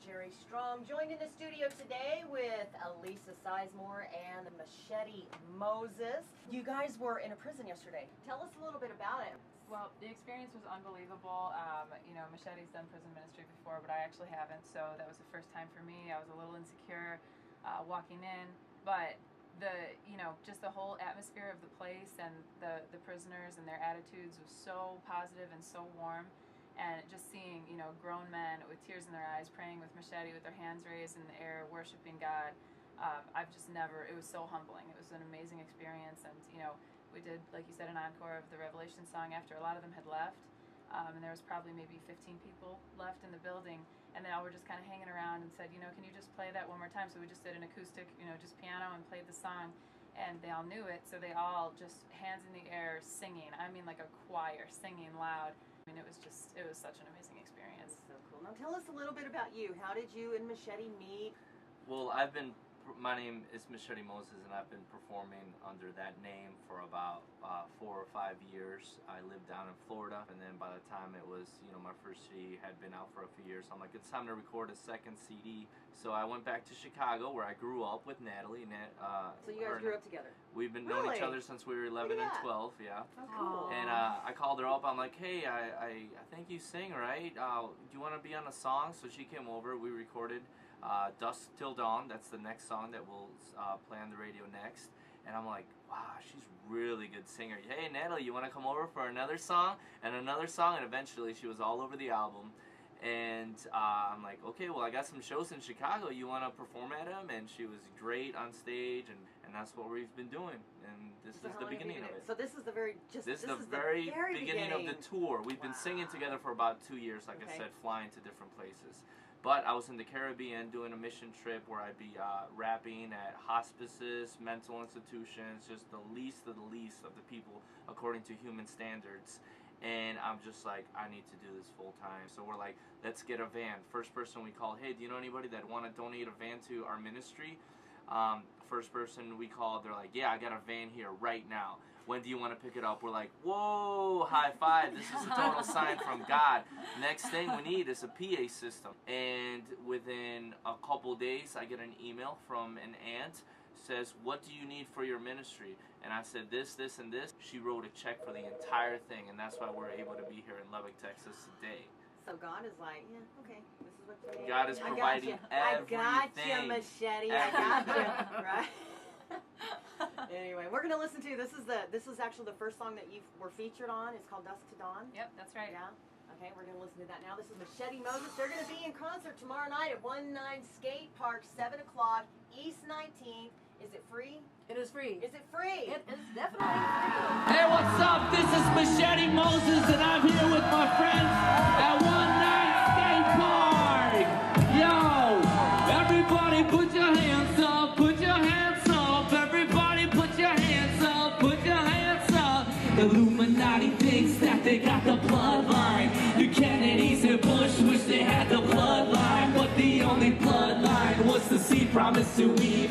Jerry Strom, joined in the studio today with Elisa Sizemore and MashetiMoses. You guys were in a prison yesterday. Tell us a little bit about it. Well, the experience was unbelievable. You know, Machete's done prison ministry before, but I actually haven't, so that was the first time for me. I was a little insecure walking in, but just the whole atmosphere of the place and the prisoners and their attitudes was so positive and so warm. And just seeing, you know, grown men with tears in their eyes praying with Machete with their hands raised in the air, worshiping God. I've just never, it was so humbling. It was an amazing experience. And, you know, we did, like you said, an encore of the Revelation song after a lot of them had left. And there was probably maybe 15 people left in the building. And they all were just kind of hanging around and said, you know, can you just play that one more time? So we just did an acoustic, you know, just piano and played the song. And they all knew it. So they all just hands in the air singing. I mean, like a choir singing loud. I mean, it was such an amazing experience. So cool. Now tell us a little bit about you. How did you and Machete meet? Well, my name is MashetiMoses, and I've been performing under that name for about 4 or 5 years. I lived down in Florida, and then by the time it was, you know, my first CD had been out for a few years, so I'm like, it's time to record a second CD. So I went back to Chicago, where I grew up with Natalie. So you guys grew up together? We've been knowing each other since we were 11 and 12, yeah. Oh, cool. And I called her up. I'm like, hey, I think you sing, right? Do you want to be on a song? So she came over. We recorded Dusk Till Dawn. That's the next song that we'll play on the radio next. And I'm like, wow, she's really good singer. Hey, Natalie, you want to come over for another song and another song? And eventually she was all over the album. And I'm like, okay, well, I got some shows in Chicago. You want to perform at them? And she was great on stage, and that's what we've been doing. And this is the beginning of it. So this is the very beginning of the tour. We've been singing together for about 2 years, like I said, flying to different places. But I was in the Caribbean doing a mission trip where I'd be rapping at hospices, mental institutions, just the least of the people according to human standards. And I'm just like, I need to do this full time. So we're like, let's get a van. First person we called, hey, do you know anybody that want to donate a van to our ministry? First person we called, they're like, yeah, I got a van here right now. When do you want to pick it up? We're like, whoa, high five. This is a total sign from God. Next thing we need is a PA system. And within a couple days, I get an email from an aunt. Says, what do you need for your ministry? And I said, this, this, and this. She wrote a check for the entire thing, and that's why we're able to be here in Lubbock, Texas today. So God is like, yeah, okay, this is what you need. God is providing everything. I got you, Machete. I got you. Right? Anyway, we're gonna listen to this is actually the first song that you were featured on. It's called Dusk to Dawn. Yep, that's right. Yeah. Okay, we're going to listen to that now. This is MashetiMoses. They're going to be in concert tomorrow night at 19 Skate Park, 7 o'clock, East 19th. Is it free? It is free. Is it free? It is definitely free. Hey, what's up? This is MashetiMoses, and I'm here with my friends at 19 Skate Park. Yo, everybody put your hands up, put your hands up. Everybody put your hands up, put your hands up. Illuminati thinks that they got the bloodline. The Kennedys and Bush wish they had the bloodline, but the only bloodline was the seed promised to Eve.